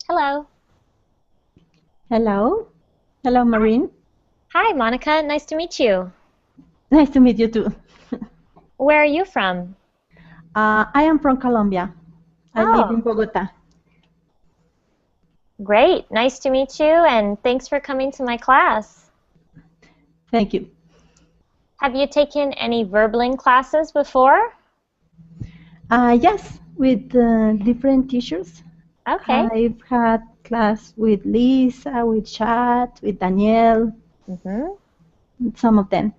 Hello. Hello. Hello, Maureen. Hi, Monica. Nice to meet you. Nice to meet you too. Where are you from? I am from Colombia. I live in Oh, Bogota. great. Nice to meet you, and thanks for coming to my class. Thank you. Have you taken any verbling classes before? Yes, with different teachers. Okay. I've had class with Lisa, with Chad, with Danielle, Mm-hmm. some of them.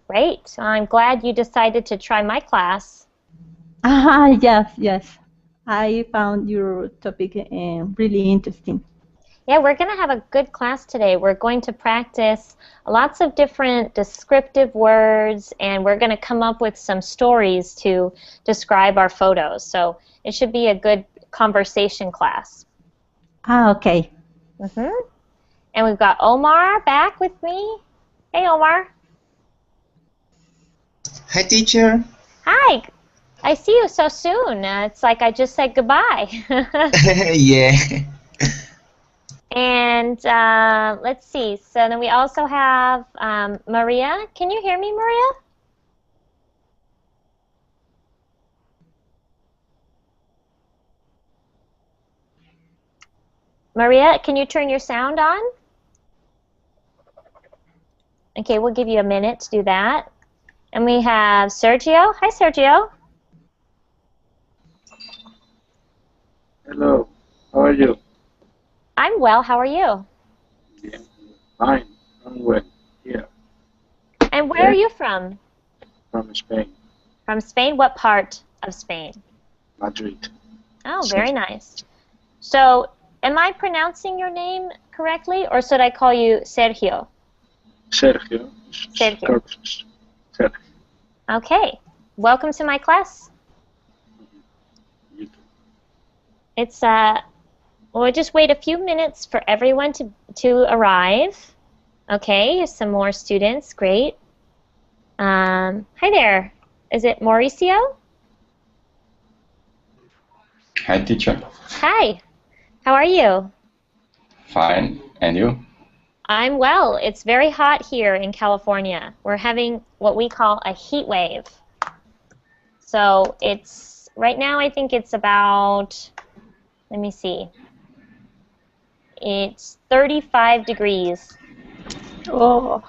Great. I'm glad you decided to try my class. Yes, yes. I found your topic really interesting. Yeah, we're going to have a good class today. We're going to practice lots of different descriptive words, and we're going to come up with some stories to describe our photos. So it should be a good conversation class. Okay. Mm-hmm. And we've got Omar back with me. Hey, Omar. Hi, teacher. Hi. I see you so soon. It's like I just said goodbye. Yeah. And let's see. So then we also have Maria. Can you hear me, Maria? Maria, can you turn your sound on? Okay, we'll give you a minute to do that. And we have Sergio. Hi, Sergio. Hello, how are you? I'm well. How are you? Yeah, fine, I'm well. Here, And where are yeah, you from? from Spain, From Spain? What part of Spain? Madrid. Oh, So, very nice. So, am I pronouncing your name correctly, or should I call you Sergio? Sergio, Sergio. Sergio, Okay. Welcome to my class. you too. It's we'll just wait a few minutes for everyone to arrive. Okay, some more students. Great. Hi there. Is it Mauricio? Hi, teacher. Hi. How are you? Fine. And you? I'm well. It's very hot here in California. We're having what we call a heat wave. So it's right now I think it's about, let me see, it's 35 degrees. Oh,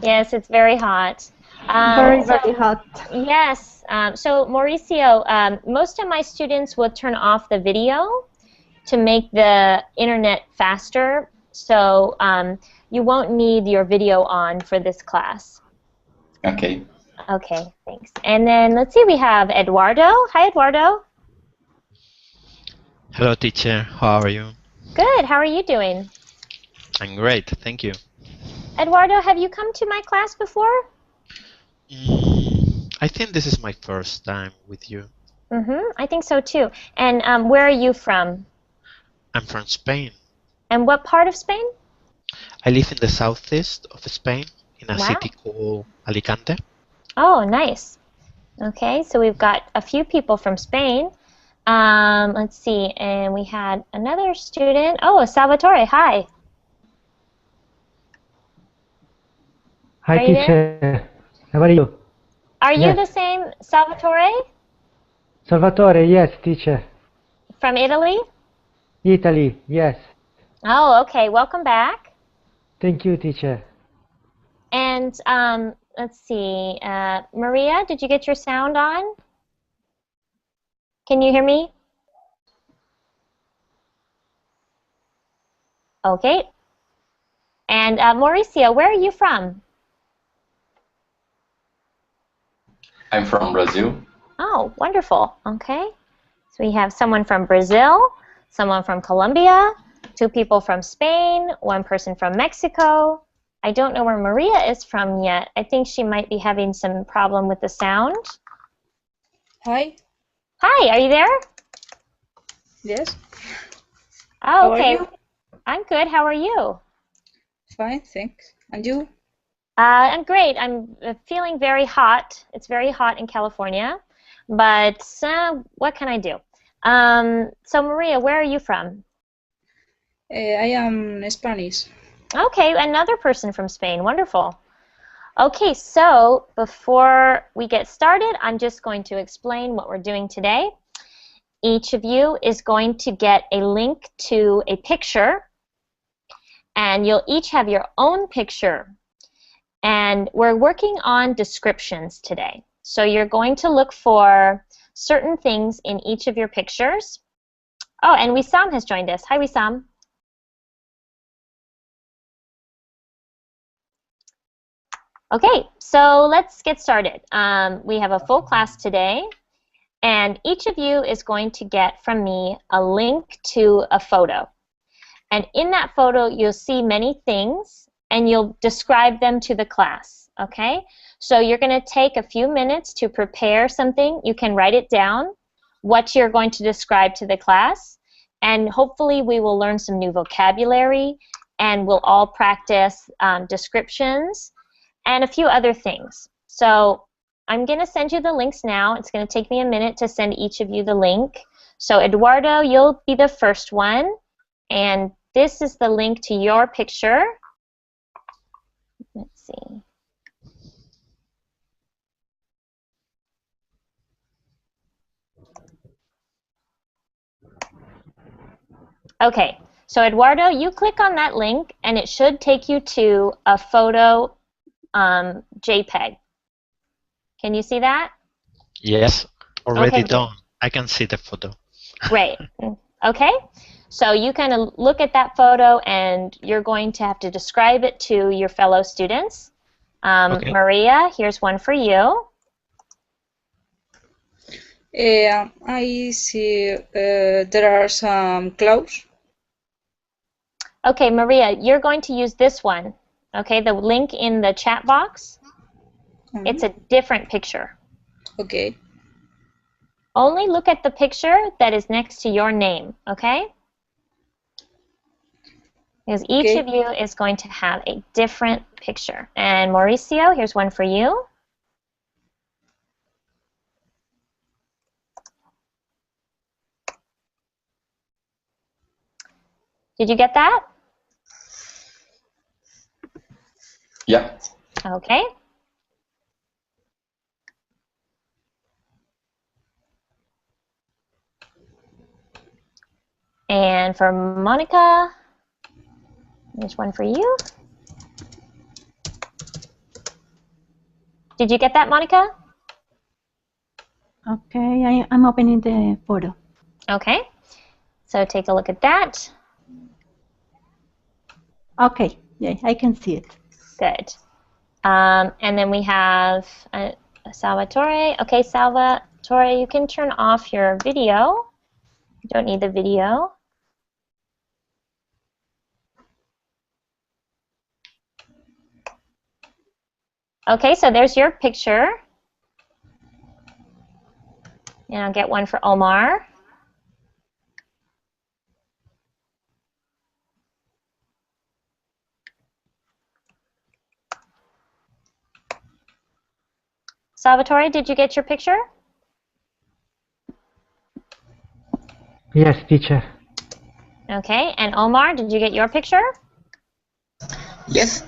Yes, it's very hot. very, So very hot. yes, so Mauricio, most of my students will turn off the video to make the internet faster, so you won't need your video on for this class. Okay. Okay, thanks. And then let's see, we have Eduardo. Hi, Eduardo. Hello, teacher. How are you? Good. How are you doing? I'm great, thank you. Eduardo, have you come to my class before? I think this is my first time with you. I think so too. And where are you from? I'm from Spain. And what part of Spain? I live in the southeast of Spain, in a Wow. city called Alicante. Oh, nice. Okay, so we've got a few people from Spain. Let's see, and we had another student. Oh, Salvatore, hi. Hi, Are you there? teacher. How are you? Are you Yes. the same Salvatore Salvatore, yes, teacher. from Italy? Italy, yes. Oh, okay. Welcome back. Thank you, teacher. And let's see, Maria, did you get your sound on? Can you hear me? Okay. And Mauricio, where are you from? I'm from Brazil. Oh, wonderful. Okay. So we have someone from Brazil, someone from Colombia, two people from Spain, one person from Mexico. I don't know where Maria is from yet. I think she might be having some problem with the sound. Hi. Hi, are you there? Yes. Oh, How are okay. you? I'm good. How are you? Fine, thanks. And you? I'm great. I'm feeling very hot. It's very hot in California, but what can I do? So Maria, where are you from? I am Spanish. Okay, another person from Spain. Wonderful. Okay, so before we get started, I'm just going to explain what we're doing today. Each of you is going to get a link to a picture, and you'll each have your own picture. And we're working on descriptions today. So you're going to look for certain things in each of your pictures. Oh, and Wissam has joined us. Hi, Wissam. Okay, so let's get started. We have a full class today, and each of you is going to get from me a link to a photo. And in that photo, you'll see many things, and you'll describe them to the class, okay? So you're going to take a few minutes to prepare something. You can write it down, what you're going to describe to the class, and hopefully we will learn some new vocabulary, and we'll all practice descriptions and a few other things. So I'm going to send you the links now. It's going to take me a minute to send each of you the link. So Eduardo, you'll be the first one, and this is the link to your picture. Let's see. Okay, so Eduardo, you click on that link, and it should take you to a photo JPEG. Can you see that? Yes, already Okay, done. I can see the photo. great. Okay, so you kind of look at that photo, and you're going to have to describe it to your fellow students. Okay. Maria, here's one for you. I see there are some clouds. Okay, Maria, you're going to use this one. Okay, the link in the chat box. It's a different picture. Okay. Only look at the picture that is next to your name, okay? Because each of you is going to have a different picture. And Mauricio, here's one for you. Did you get that? Yeah. Okay. And for Monica, there's one for you. Did you get that, Monica? Okay, I'm opening the photo. Okay. So take a look at that. Okay, yeah, I can see it. Good. And then we have Salvatore. Okay, Salvatore, you can turn off your video. You don't need the video. Okay, so there's your picture. And I'll get one for Omar. Salvatore, did you get your picture? Yes, teacher. Okay, and Omar, did you get your picture? Yes.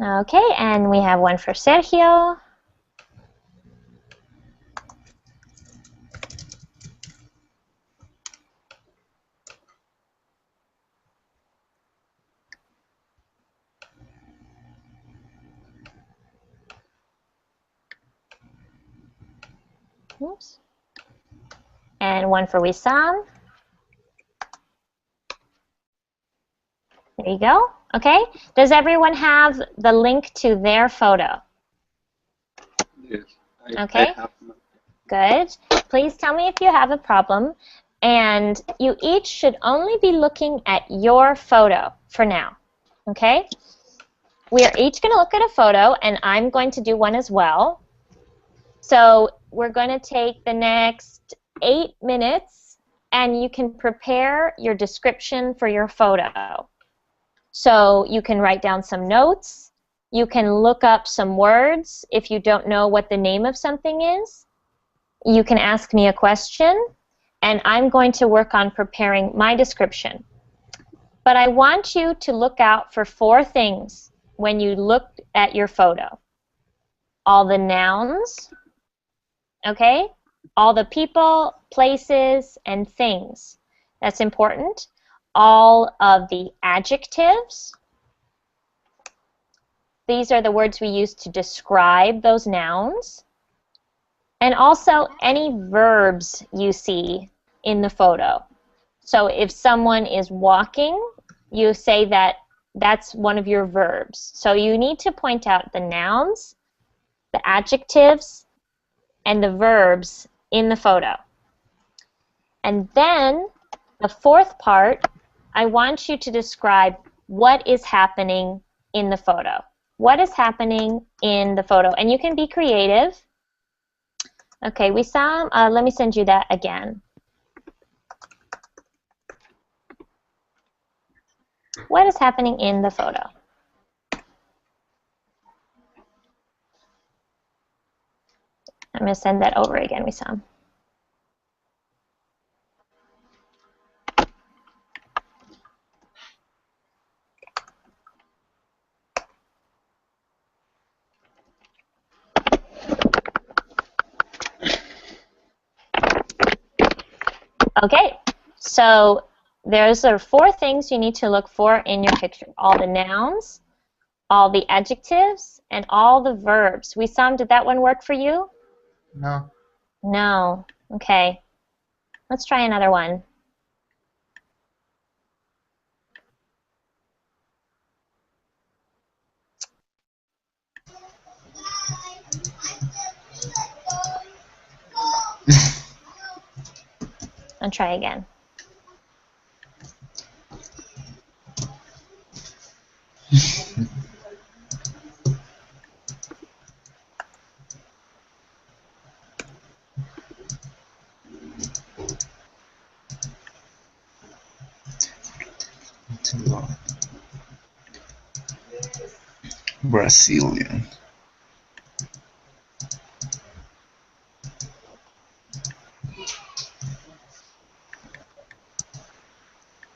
Okay, and we have one for Sergio. Oops. And one for Wissam. There you go. Okay. Does everyone have the link to their photo? Yes. Okay. I have. Good. Please tell me if you have a problem. And you each should only be looking at your photo for now. Okay? We are each going to look at a photo, and I'm going to do one as well. So we're going to take the next 8 minutes, and you can prepare your description for your photo. So you can write down some notes. You can look up some words if you don't know what the name of something is. You can ask me a question, and I'm going to work on preparing my description. But I want you to look out for 4 things when you look at your photo. All the nouns, okay? All the people, places, and things. That's important. All of the adjectives. These are the words we use to describe those nouns. And also any verbs you see in the photo. So if someone is walking, you say that that's one of your verbs. So you need to point out the nouns, the adjectives, and the verbs in the photo. And then the 4th part, I want you to describe what is happening in the photo. What is happening in the photo? And you can be creative. Okay, Wissam, let me send you that again. What is happening in the photo? I'm going to send that over again, Wissam. Okay, so there's 4 things you need to look for in your picture. All the nouns, all the adjectives, and all the verbs. Wissam, did that one work for you? No. No. Okay. Let's try another one. I'll try again. Too long. Brazilian.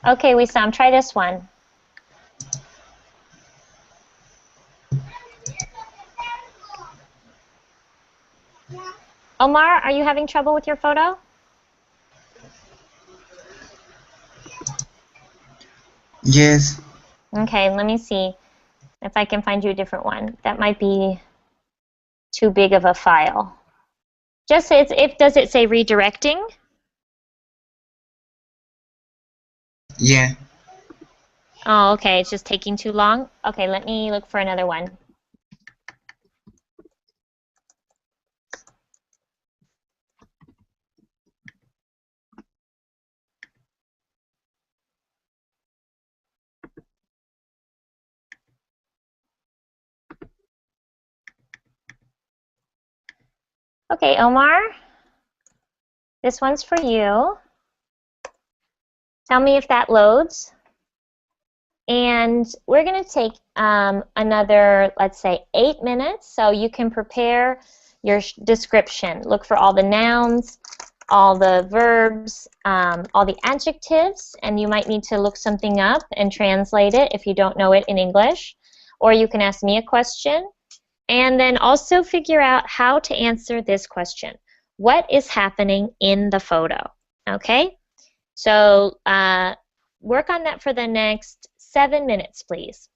Okay, Wissam, try this one. Omar, are you having trouble with your photo? Yes. Okay, let me see if I can find you a different one. That might be too big of a file. Just say does it say redirecting? Yeah. Oh, okay, it's just taking too long. Okay, let me look for another one. Okay, Omar, this one's for you. Tell me if that loads. And we're going to take another, let's say, 8 minutes, so you can prepare your description. Look for all the nouns, all the verbs, all the adjectives, and you might need to look something up and translate it if you don't know it in English. Or you can ask me a question. And then also figure out how to answer this question. What is happening in the photo? Okay? So work on that for the next 7 minutes, please.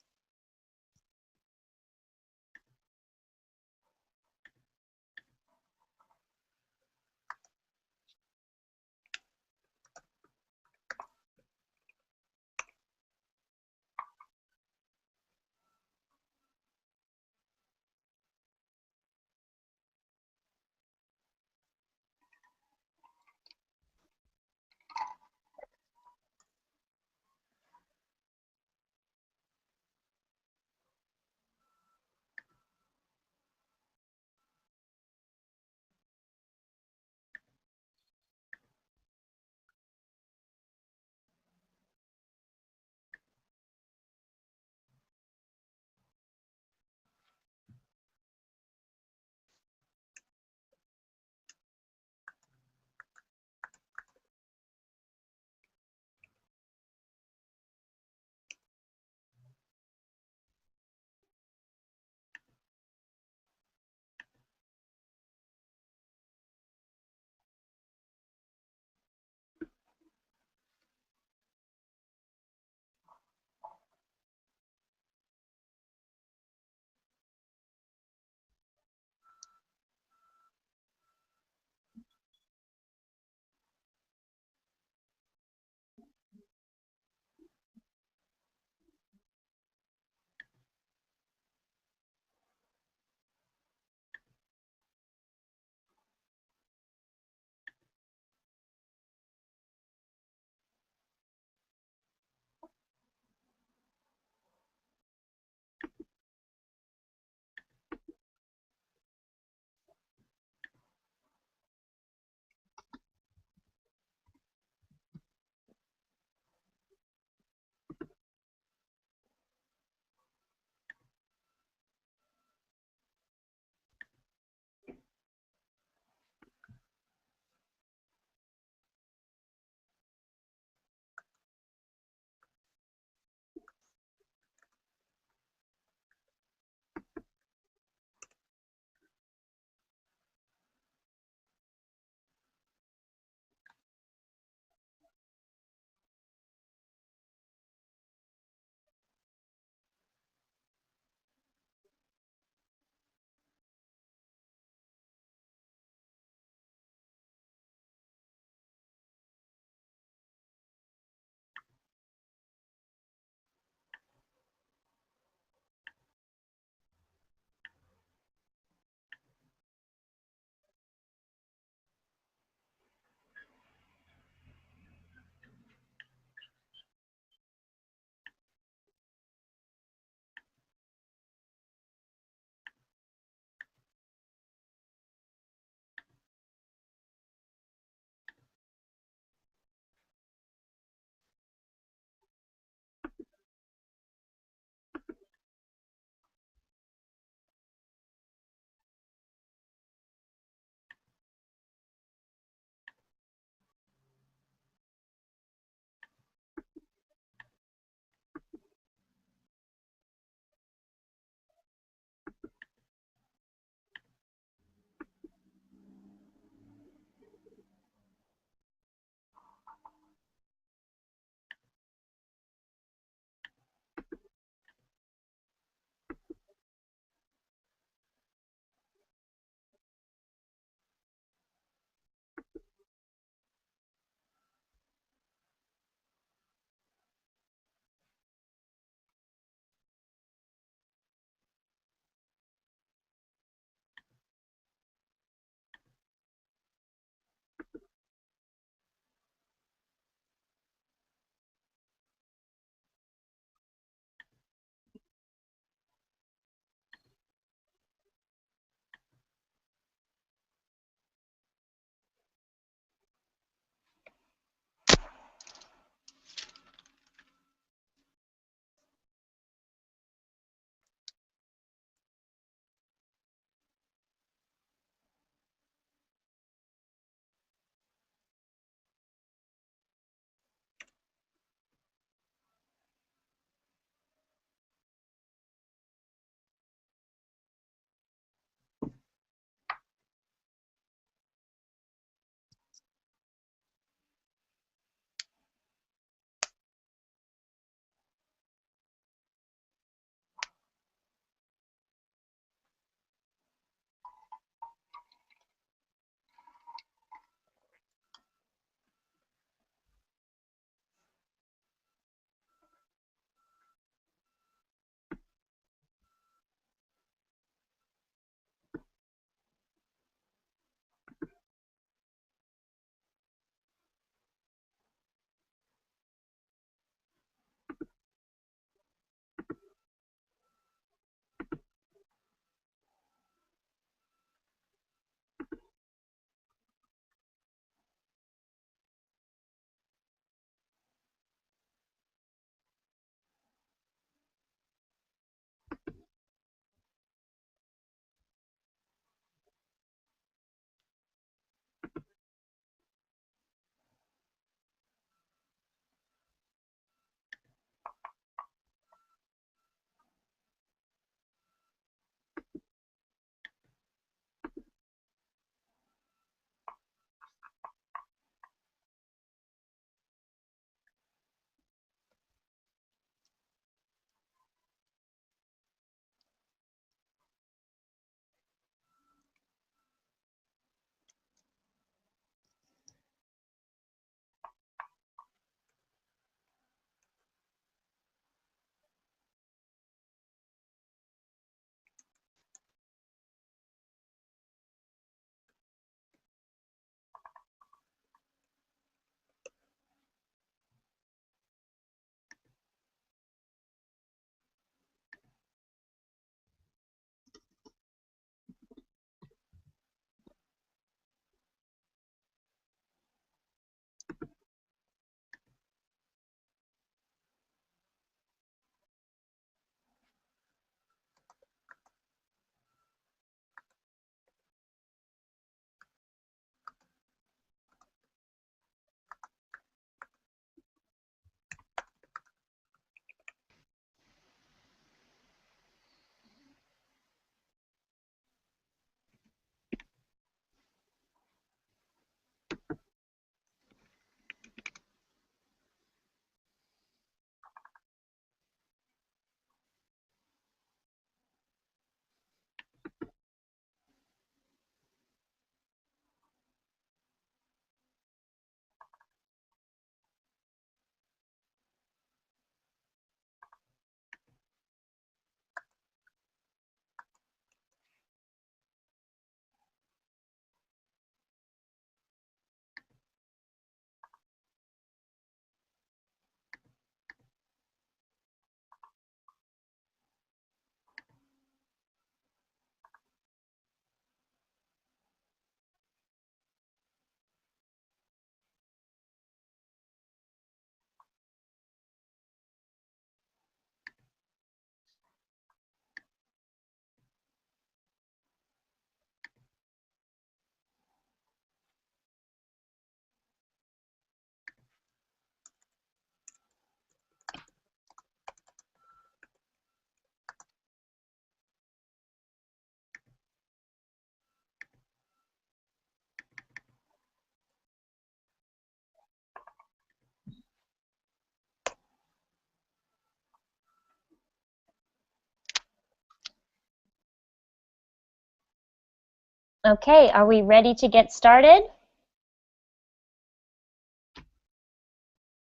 Okay, are we ready to get started?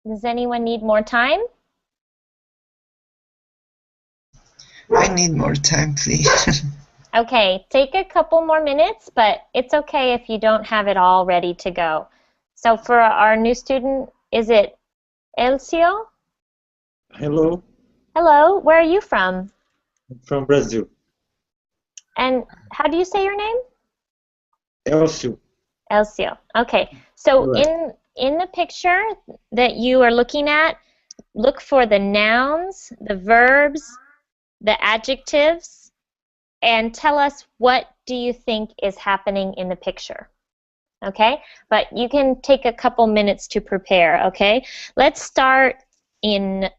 Does anyone need more time? I need more time, please. Okay, take a couple more minutes, but it's okay if you don't have it all ready to go. So for our new student, is it Elcio? Hello, Hello, where are you from? from Brazil. And how do you say your name? Elcio. Elcio. Okay, so Right. in the picture that you are looking at, look for the nouns, the verbs, the adjectives, and tell us what do you think is happening in the picture. Okay, but you can take a couple minutes to prepare. Okay, let's start in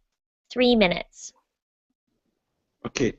3 minutes. Okay.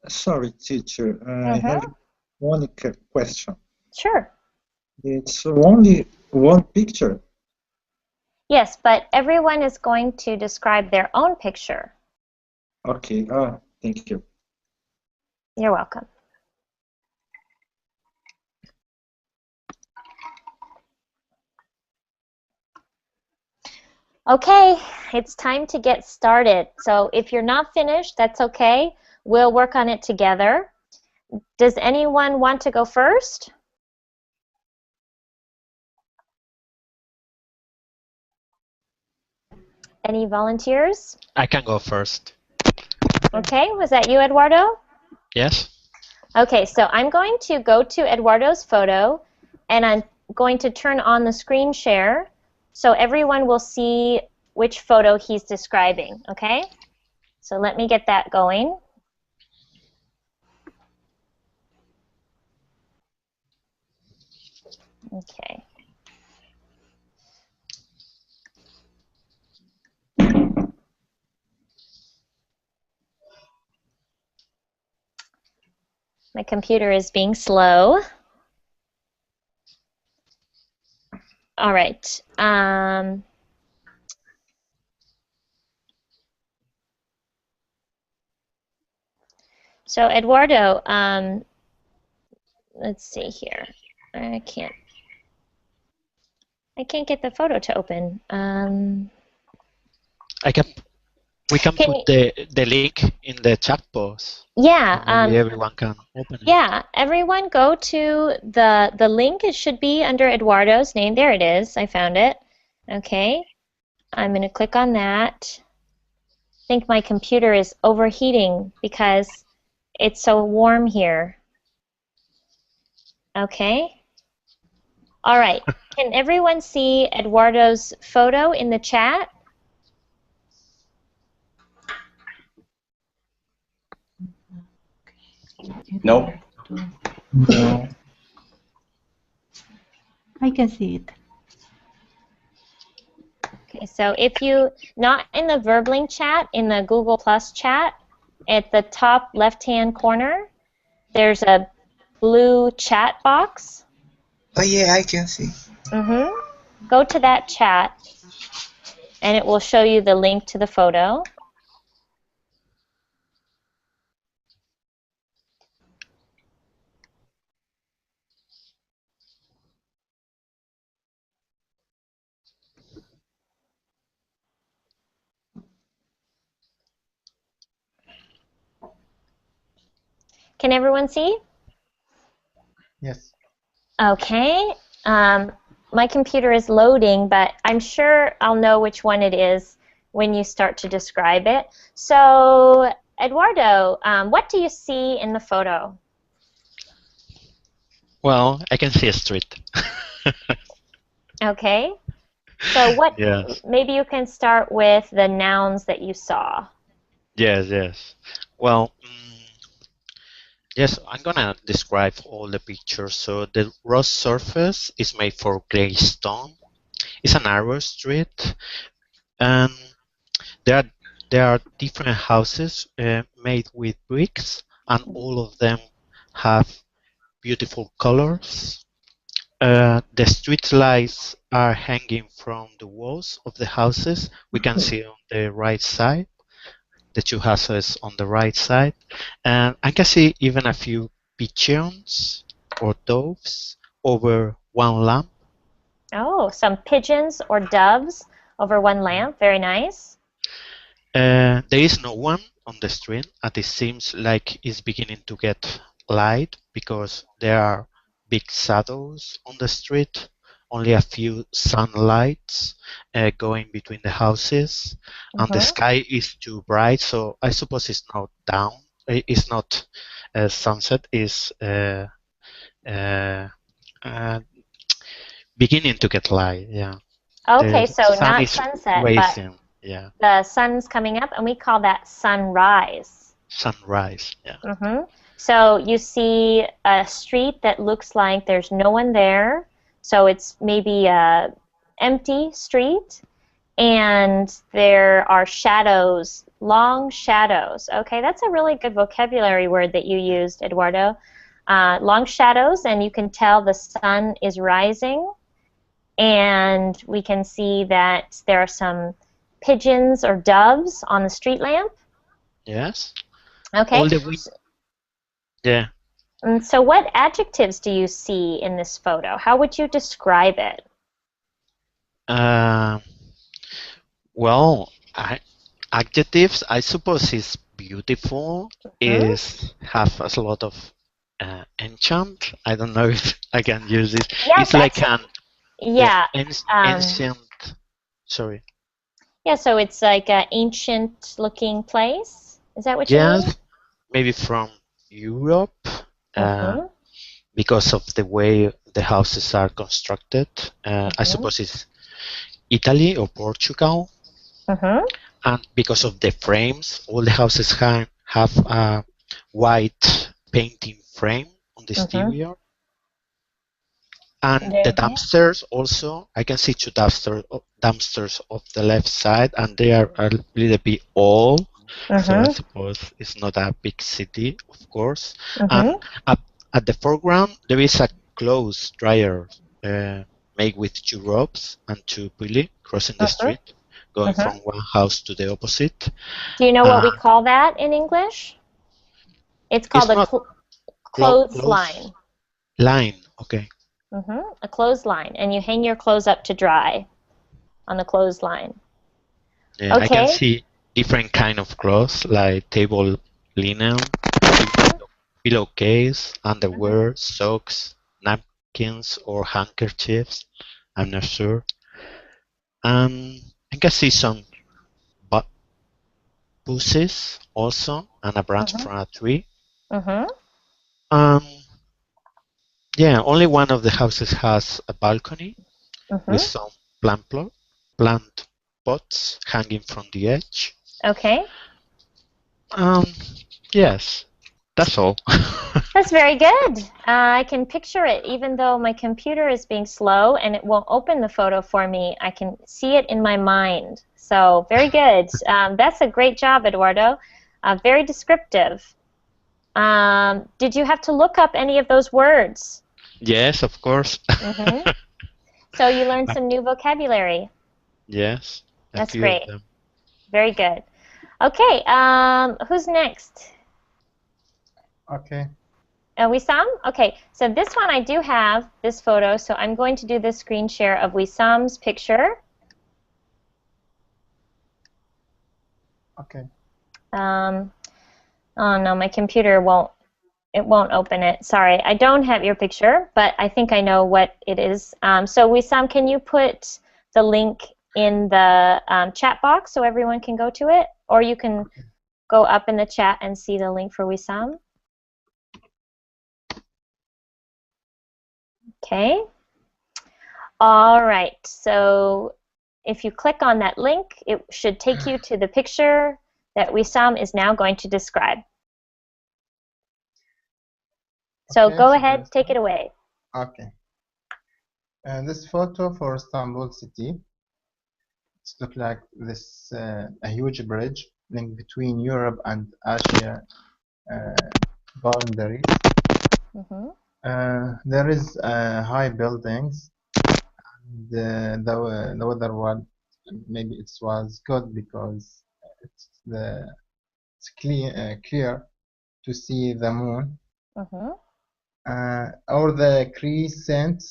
Sorry, teacher. I have one question. Sure. It's only one picture. Yes, but everyone is going to describe their own picture. Okay. Thank you. You're welcome. Okay, it's time to get started. So if you're not finished, that's okay. We'll work on it together. Does anyone want to go first? Any volunteers? I can go first. Okay, was that you, Eduardo? Yes? Okay, so I'm going to go to Eduardo's photo, and I'm going to turn on the screen share so everyone will see which photo he's describing, okay? So let me get that going. Okay. My computer is being slow. All right. So Eduardo, let's see here. I can't get the photo to open. We can Can put the link in the chat box. Yeah. Maybe everyone can open it. Yeah, everyone go to the link. It should be under Eduardo's name. There it is. I found it. Okay. I'm going to click on that. I think my computer is overheating because it's so warm here. Okay. All right. Can everyone see Eduardo's photo in the chat? No. No. I can see it. Okay, so if you, not in the Verbling chat, in the Google Plus chat, at the top left-hand corner, there's a blue chat box. Oh yeah, I can see. Go to that chat, and it will show you the link to the photo. Can everyone see? Yes. Okay. My computer is loading, but I'm sure I'll know which one it is when you start to describe it. So, Eduardo, what do you see in the photo? Well, I can see a street. Okay. So what? Yes. Maybe you can start with the nouns that you saw. Yes. Well, yes, I'm gonna describe all the pictures. So the rough surface is made for gray stone. It's a narrow street, and there are different houses made with bricks, and all of them have beautiful colors. The street lights are hanging from the walls of the houses. We can see on the right side, the two houses on the right side, and I can see even a few pigeons or doves over one lamp. Oh, some pigeons or doves over one lamp. Very nice. There is no one on the street, and it seems like it's beginning to get light because there are big shadows on the street. Only a few sunlights going between the houses, and the sky is too bright, so I suppose it's not down. It's not sunset. It's beginning to get light. Yeah. Okay, The so sun not is sunset, but rising. Yeah. the sun's coming up, and we call that sunrise. Sunrise. Yeah. So you see a street that looks like there's no one there, so it's maybe a empty street, and there are shadows, long shadows. Okay, that's a really good vocabulary word that you used, Eduardo. Long shadows, and you can tell the sun is rising, and we can see that there are some pigeons or doves on the street lamp. Yes. Okay. All the yeah. And so what adjectives do you see in this photo? How would you describe it? Well, adjectives, I suppose, is beautiful, is have a lot of enchant. I don't know if I can use it. Yes, It's like an ancient. Sorry. Yeah, so it's like an ancient-looking place. Is that what you mean? Yes, maybe from Europe, because of the way the houses are constructed. I suppose it's Italy or Portugal. And because of the frames, all the houses have a white painting frame on the exterior. And the dumpsters also, I can see two dumpsters of the left side, and they are a little bit old, So I Mhm. suppose it's not a big city, of course. Mhm. And up at the foreground, there is a clothes dryer made with two ropes and two pulley crossing the Mhm. street, going Mhm. from one house to the opposite. Do you know what we Uh, call that in English? It's called it's a not clothes clothesline. line. Okay. A clothesline, and you hang your clothes up to dry on the clothesline. Yeah, I can Okay. see different kind of clothes like table linen, Mhm. pillowcase, Mhm. underwear, socks, napkins, or handkerchiefs. I'm not sure. I can see some bu- bushes also, and a branch Mhm. from a tree. Mhm. Um, yeah, only one of the houses has a balcony with Mhm. some plant pots hanging from the edge. Okay. Um, yes, that's all. That's very good. I can picture it, even though my computer is being slow and it won't open the photo for me. I can see it in my mind. So very good. That's a great job, Eduardo. Very descriptive. Did you have to look up any of those words? Yes, of course. Hmm. So you learned some new vocabulary. Yes, a That's few of great. them. Very good. Okay, who's next? Okay. Wissam? Okay, so this one I do have, this photo, so I'm going to do the screen share of Wissam's picture. Okay. Oh no, my computer won't open it. Sorry, I don't have your picture, but I think I know what it is. So Wissam, can you put the link in the chat box so everyone can go to it? Or you can go up in the chat and see the link for Wissam. Okay. All right, so if you click on that link, it should take you to the picture that Wissam is now going to describe. So Okay, go should I ahead, take start? it away. Okay. This photo for Istanbul city. It's look like this a huge bridge link between Europe and Asia boundaries. Mm-hmm. There is high buildings. The weather was maybe it was good because it's clear to see the moon Mm-hmm. or the crescent.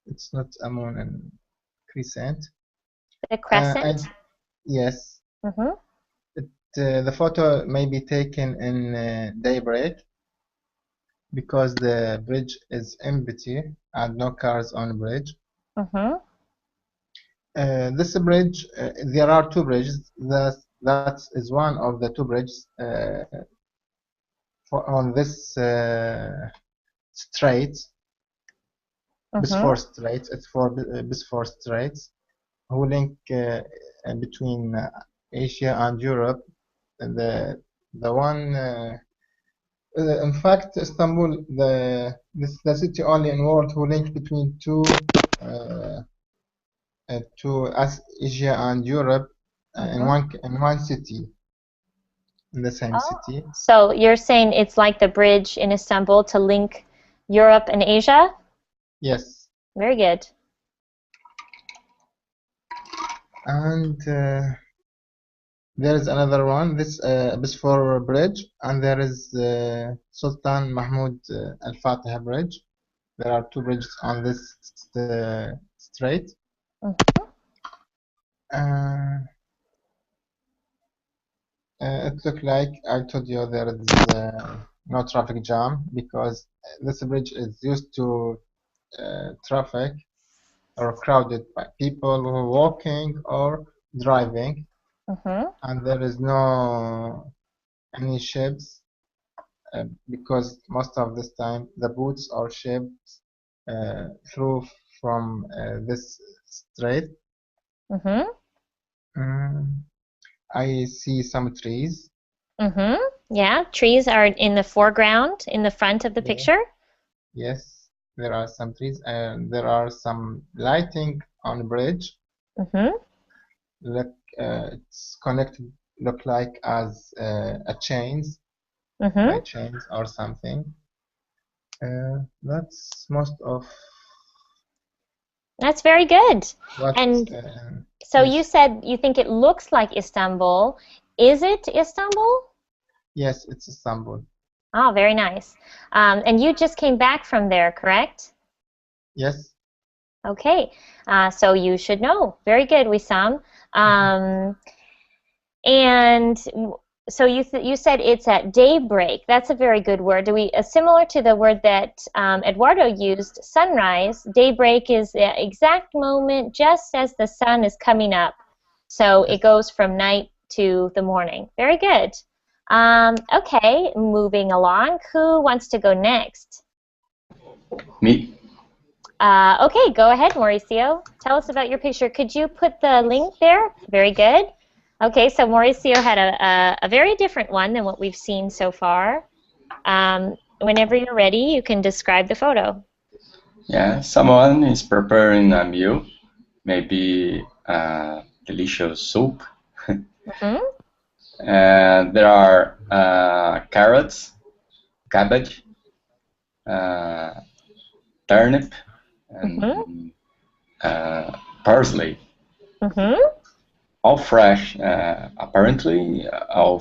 It's not a moon and crescent. The And crescent. yes, Mm-hmm. the photo may be taken in daybreak because the bridge is empty and no cars on the bridge. Mm-hmm. This bridge, there are two bridges. That is one of the two bridges on this strait, Mm-hmm. Bosphorus Strait. It's for Bosphorus Straits, who link between Asia and Europe. The one, in fact, Istanbul, the city only in world who link between uh, Asia and Europe Mm-hmm. in one city, in the same Oh, city. so you're saying it's like the bridge in Istanbul to link Europe and Asia? Yes, Very good. and there is another one. This Bosphor Bridge, and there is Sultan Mahmud Al Fatih Bridge. There are two bridges on this strait. Mm-hmm. Uh, it looked like I told you there is no traffic jam because this bridge is used to traffic or crowded by people who are walking or driving, Mm-hmm. and there is no any ships because most of this time the boats or ships through from this strait. Mm-hmm. Mm, I see some trees. Mm-hmm. Yeah, trees are in the foreground, in the front of the Yeah. picture. Yes, there are some trees and there are some lighting on the bridge. Mm-hmm. Like it's connected look like as a chains, Mm-hmm. by chains or something. That's most of That's very good. what. And so you Yes, said you think it looks like Istanbul. Is it Istanbul? yes, it's Istanbul. Oh, very nice. And you just came back from there, correct? Yes. Okay. So you should know. Very good, Wissam. And so you said it's at daybreak. That's a very good word. Similar to the word that Eduardo used, sunrise. Daybreak is the exact moment just as the sun is coming up. So it goes from night to the morning. Very good. Okay, moving along. Who wants to go next? Me. Okay, go ahead, Mauricio. Tell us about your picture. Could you put the link there? Very good. Okay, so Mauricio had a very different one than what we've seen so far. Whenever you're ready, you can describe the photo. Yeah, someone is preparing a meal, maybe delicious soup. Mm-hmm. There are carrots, cabbage, turnip, Mm-hmm. and parsley. Mm-hmm. All fresh, apparently, all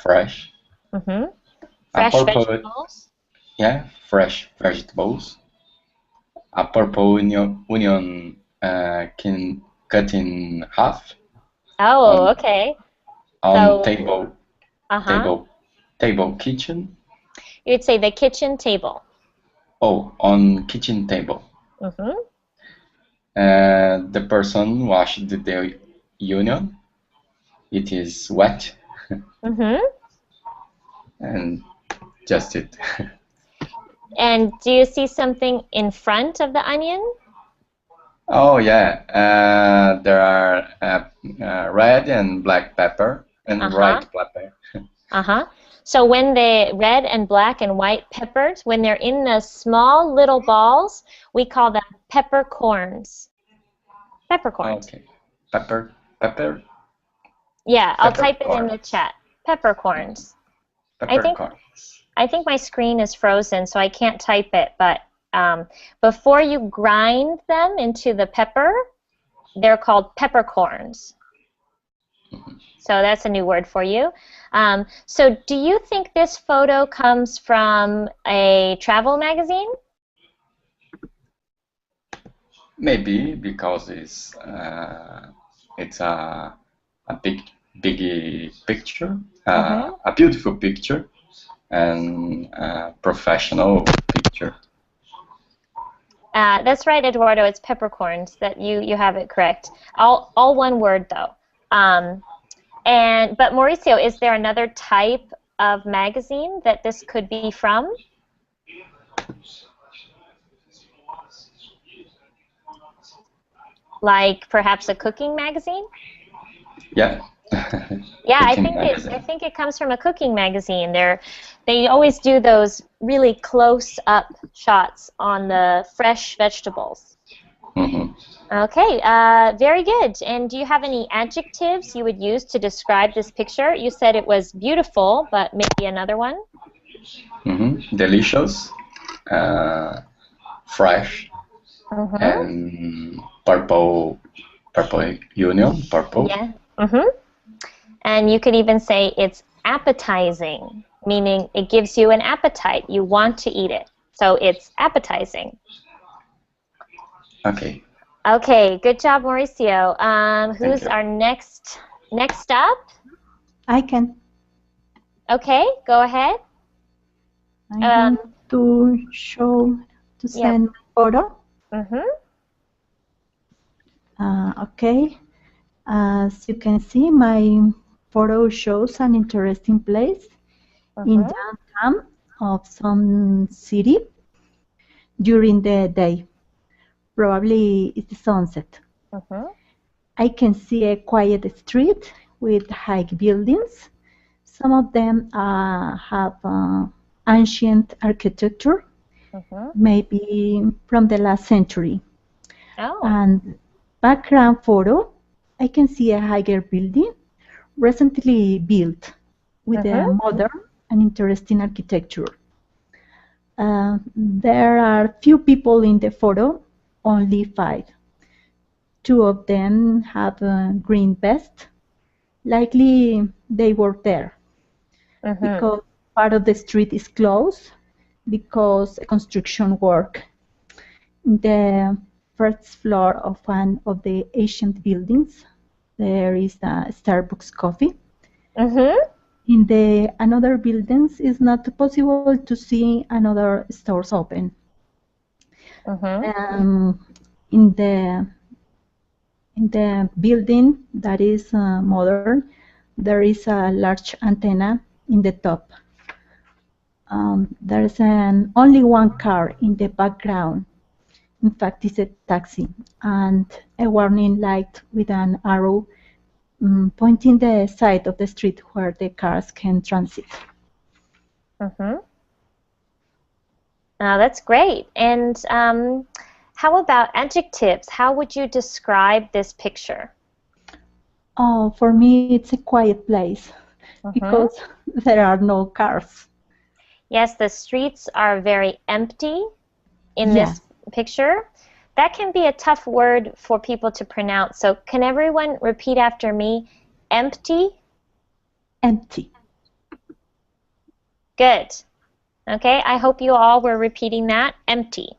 fresh. Mm-hmm. A Fresh purple, vegetables. yeah, fresh vegetables. A purple onion can cut in half Oh, on okay. on So, table table kitchen. you'd say the kitchen table. Oh, on kitchen table. Mm-hmm. The person washed the onion. It is wet, Mm-hmm. and just it. And do you see something in front of the onion? Oh yeah, there are red and black pepper and Uh-huh. white pepper. Uh-huh. So when the red and black and white peppers, when they're in the small little balls, we call them peppercorns. Peppercorns. Okay, pepper, Yeah, I'll type it in the peppercorns, chat. Peppercorns. I think peppercorns. I think my screen is frozen, so I can't type it, but before you grind them into the pepper, they're called peppercorns. So that's a new word for you. So do you think this photo comes from a travel magazine? Maybe because it's a big picture, Mm-hmm. a beautiful picture, and a professional picture. That's right, Eduardo. It's peppercorns. That you have it correct. All one word though. But Mauricio, is there another type of magazine that this could be from? Like perhaps a cooking magazine? Yeah. Yeah, Cooking magazine. I think it comes from a cooking magazine. They always do those really close-up shots on the fresh vegetables. Mm-hmm. Okay, very good. And do you have any adjectives you would use to describe this picture? You said it was beautiful, but maybe another one? Mm-hmm. Delicious, fresh, Mm-hmm. and purple union, purple. Yeah. Mm-hmm. And you could even say it's appetizing, meaning it gives you an appetite. You want to eat it. So it's appetizing. Okay. Okay, good job, Mauricio. Who's you. our next up? I can. Okay, go ahead. I'm going to send photo. Mm-hmm. Okay. As you can see, my photo shows an interesting place in downtown of some city during the day. Probably it's the sunset. Mm-hmm. I can see a quiet street with high buildings. Some of them have ancient architecture, maybe from the last century. Oh. And background photo, I can see a higher building recently built with a modern and interesting architecture. There are few people in the photo, only 5. 2 of them have a green vest. Likely they work there because part of the street is closed because construction work. In the first floor of one of the ancient buildings, there is a Starbucks coffee. In the another buildings, it's not possible to see another stores open. In the building that is modern, there is a large antenna in the top. There is only one car in the background. In fact, it's a taxi, and a warning light with an arrow pointing the side of the street where the cars can transit. That's great. And how about adjectives? How would you describe this picture? Oh, for me, it's a quiet place because there are no cars. Yes, the streets are very empty in this picture. That can be a tough word for people to pronounce. So can everyone repeat after me? Empty? Empty. Good. Okay, I hope you all were repeating that. Empty.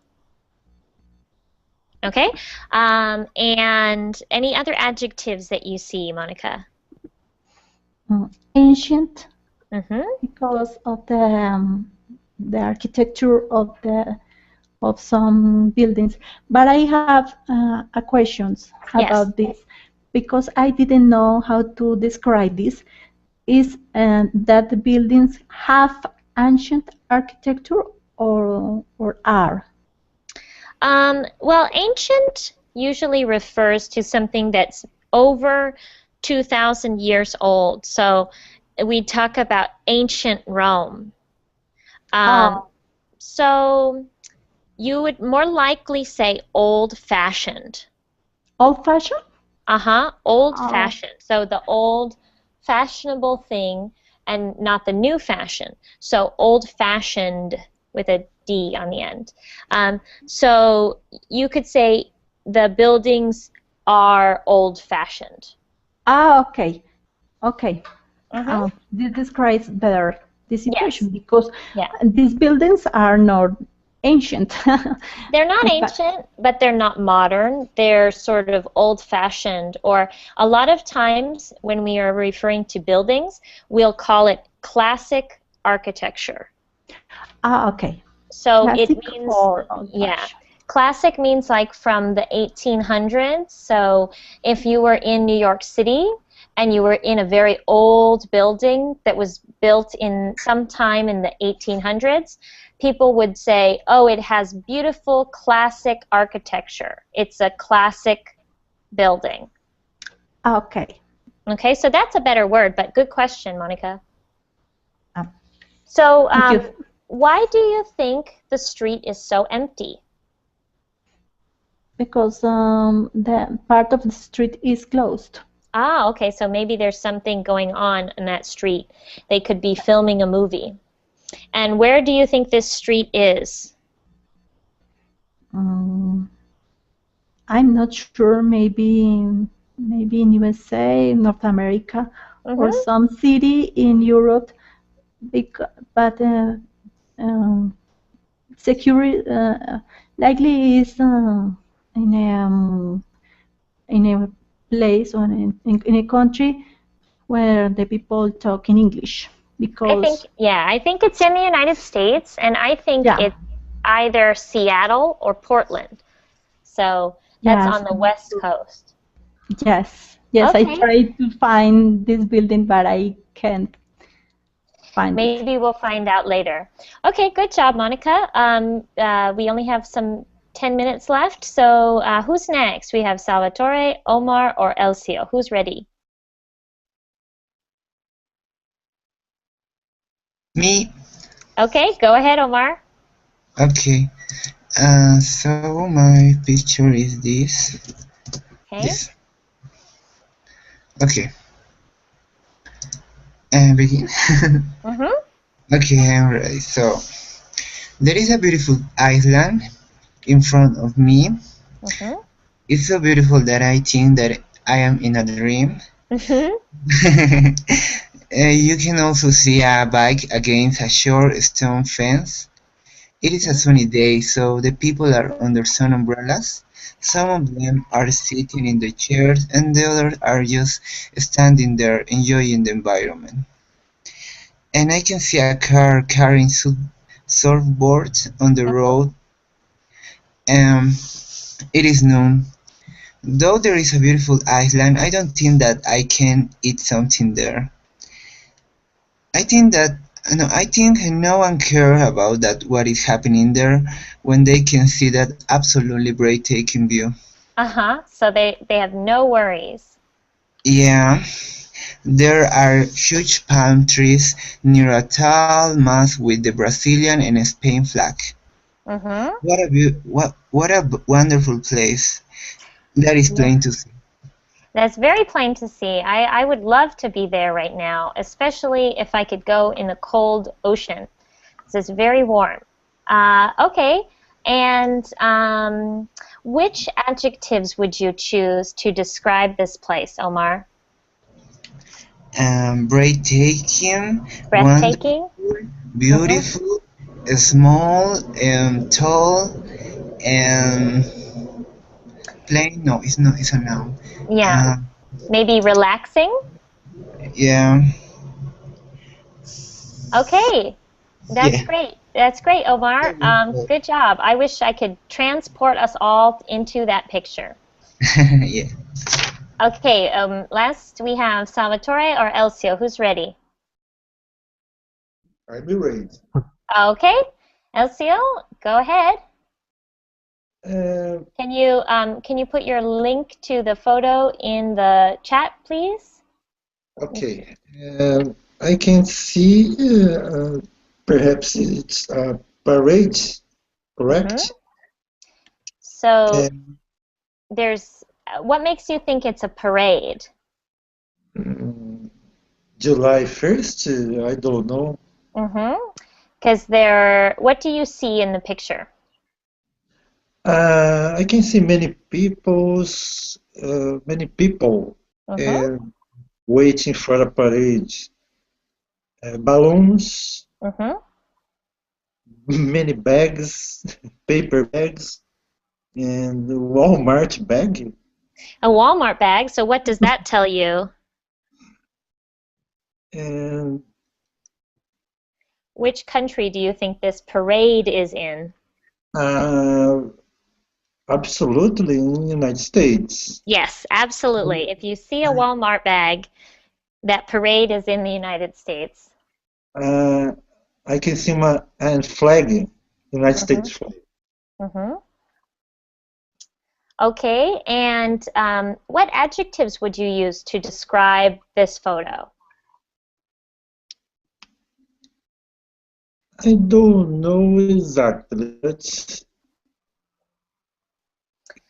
Okay, and any other adjectives that you see, Monica? Ancient, because of the architecture of some buildings. But I have a questions about this because I didn't know how to describe this. Is that the buildings have ancient architecture or are? Well, ancient usually refers to something that's over 2,000 years old. So we talk about ancient Rome. So you would more likely say old-fashioned. Old-fashioned? Old-fashioned. So the old fashionable thing and not the new fashion. So old-fashioned with a D on the end. So you could say the buildings are old-fashioned. Okay. This describes better the situation because these buildings are not ancient. They're not ancient, but they're not modern. They're sort of old-fashioned, or a lot of times when we are referring to buildings, we'll call it classic architecture. Okay. So classic it means, classic means like from the 1800s. So if you were in New York City and you were in a very old building that was built in sometime in the 1800s, people would say, oh, it has beautiful classic architecture. It's a classic building. Okay. Okay, so that's a better word, but good question, Monica. So why do you think the street is so empty? Because the part of the street is closed. Okay, so maybe there's something going on in that street. They could be filming a movie. And where do you think this street is? I'm not sure. Maybe in USA, North America, or some city in Europe. But security likely is in a place or in a country where the people talk in English. Because I think it's in the United States, and I think it's either Seattle or Portland. So that's on the West Coast. Yes, I tried to find this building, but I can't find it. Maybe we'll find out later. Okay, good job, Monica. We only have some 10 minutes left, so who's next? We have Salvatore, Omar, or Elcio. Who's ready? Me. Okay, go ahead, Omar. Okay. So my picture is this. Okay. Okay. Begin. Mm-hmm. Okay, I'm ready. So, there is a beautiful island in front of me. Mm-hmm. It's so beautiful that I think that I am in a dream. Mm-hmm. You can also see a bike against a short stone fence. It is a sunny day, so the people are under sun umbrellas. Some of them are sitting in the chairs, and the others are just standing there enjoying the environment. And I can see a car carrying surfboards on the road. Um, it is noon. Though there is a beautiful island, I don't think that I can eat something there. I think that I think no one cares about that what is happening there when they can see that absolutely breathtaking view. Uh-huh. So they have no worries. Yeah, there are huge palm trees near a tall mast with the Brazilian and Spain flag. Mm-hmm. What a wonderful place. That is Yeah. plain to see. That's very plain to see. I would love to be there right now, especially if I could go in the cold ocean. This is very warm. Okay. And which adjectives would you choose to describe this place, Omar? Breathtaking, wonderful, Breathtaking? Mm-hmm. beautiful, small, tall, and plain. No, it's not. It's a noun. Yeah. Uh, Maybe relaxing? yeah, Okay. That's yeah, great. That's great, Omar. Good job. I wish I could transport us all into that picture. yeah. Okay, last we have Salvatore or Elcio. Who's ready? I be ready. Okay, Elcio, go ahead. Uh, Can you put your link to the photo in the chat, please? okay. I can see perhaps it's a parade, Mm-hmm. correct? So And there's what makes you think it's a parade? mm, July 1st, I don't know. Mm-hmm. Because what do you see in the picture? I can see many people Mm-hmm. uh, waiting for a parade. Balloons, Mm-hmm. many bags, paper bags, and Walmart bag. A Walmart bag. So what does that tell you? And Which country do you think this parade is in? uh, absolutely in the United States. Yes, absolutely. If you see a Walmart bag, that parade is in the United States. Uh, I can see my and flag, United Mm-hmm. States flag. Mm-hmm. Okay, and what adjectives would you use to describe this photo? I don't know exactly. It's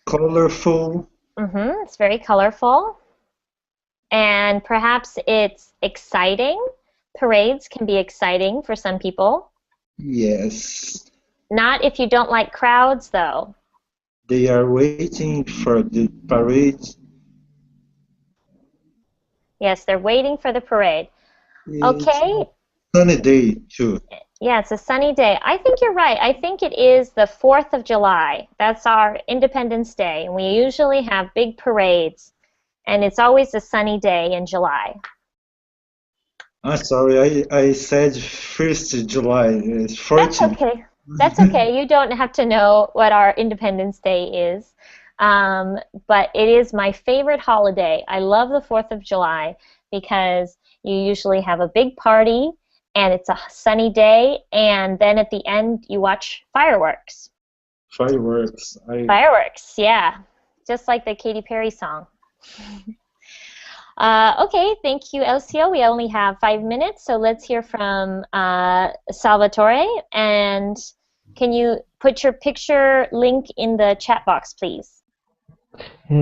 colorful. Mm-hmm. It's very colorful, and perhaps it's exciting. Parades can be exciting for some people. Yes, Not if you don't like crowds, though. they are waiting for the parade. Yes, they're waiting for the parade. It's Okay, sunny day too. yeah, it's a sunny day. I think you're right. I think it is the 4th of July. That's our Independence Day, and we usually have big parades, and it's always a sunny day in July. I'm sorry, I said 1st July. It's That's 14. okay. That's okay. You don't have to know what our Independence Day is. But it is my favorite holiday. I love the 4th of July because you usually have a big party and it's a sunny day, and then at the end you watch fireworks. Fireworks. Fireworks, yeah. Just like the Katy Perry song. Okay, thank you, Elcio. We only have 5 minutes, so let's hear from Salvatore. And can you put your picture link in the chat box, please?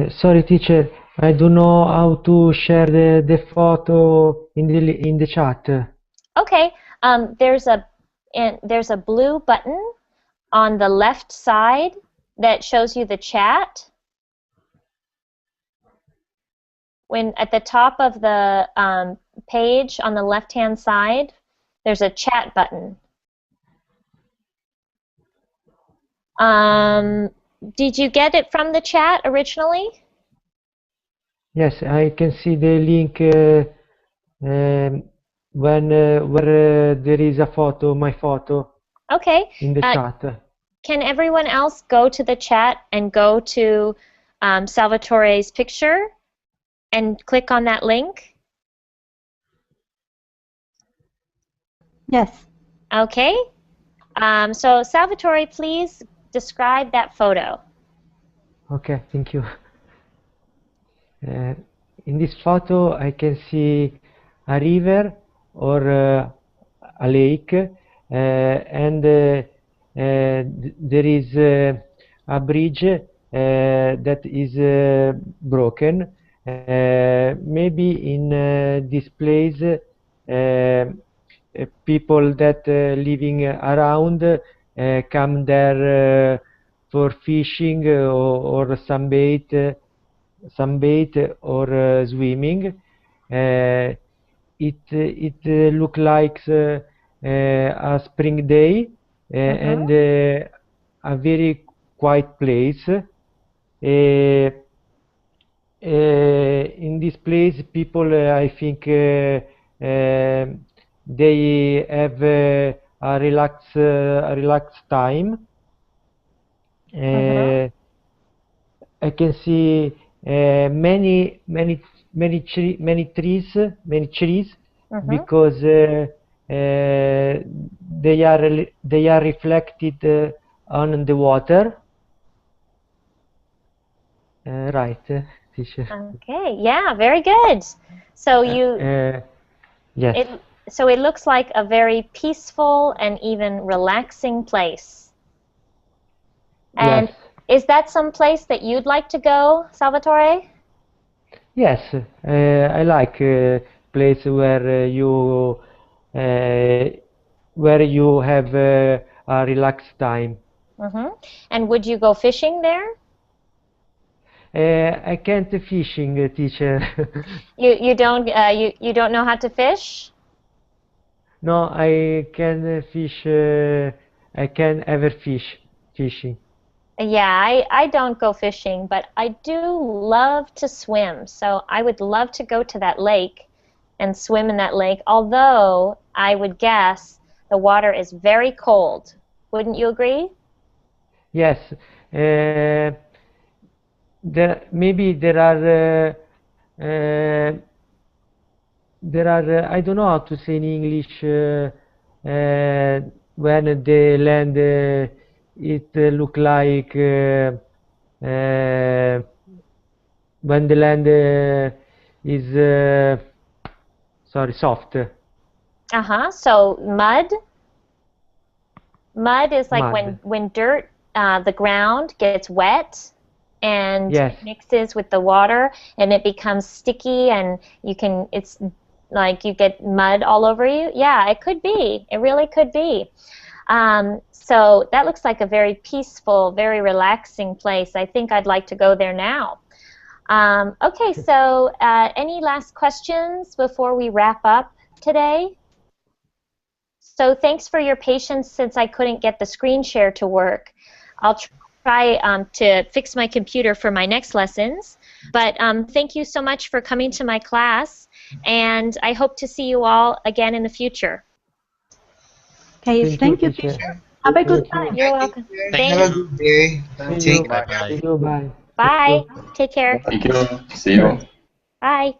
Sorry, teacher. I don't know how to share the photo in the chat. Okay, there's a blue button on the left side that shows you the chat. When at the top of the page on the left-hand side, there's a chat button. Did you get it from the chat originally? Yes, I can see the link when where there is a photo, my photo, Okay. in the chat. Can everyone else go to the chat and go to Salvatore's picture and click on that link? Yes. Okay. So Salvatore, please describe that photo. Okay, thank you. In this photo, I can see a river or a lake, and there is a bridge that is broken. Maybe in this place, people that living around come there for fishing or sunbait or swimming. It look like a spring day and a very quiet place. In this place, people, I think, they have a relaxed time. I can see many trees, because they are reflected on the water. Right, teacher. Okay, yeah, very good. So Yes. so it looks like a very peaceful and even relaxing place. And Yes. is that some place that you'd like to go, Salvatore? Yes, I like place where you have a relaxed time. And would you go fishing there? I can't fishing, teacher. You don't you don't know how to fish? No, I can fish. I can ever fishing. Yeah, I don't go fishing, but I do love to swim. So I would love to go to that lake and swim in that lake, although I would guess the water is very cold. Wouldn't you agree? Yes. Maybe there are I don't know how to say in English when the land it look like when the land is sorry, soft. So mud. Mud is like Mud. when dirt, the ground gets wet and Yes. it mixes with the water and it becomes sticky and it's like you get mud all over you. Yeah, it could be. It really could be. So that looks like a very peaceful, very relaxing place. I think I'd like to go there now. Okay, so any last questions before we wrap up today? So thanks for your patience since I couldn't get the screen share to work. I'll try to fix my computer for my next lessons. But thank you so much for coming to my class, and I hope to see you all again in the future. Okay, thank you, teacher. Have a good time. You're welcome. Have a good day. See you. Bye-bye. See you. Bye. Bye. Take care. Thank you. See you. Bye.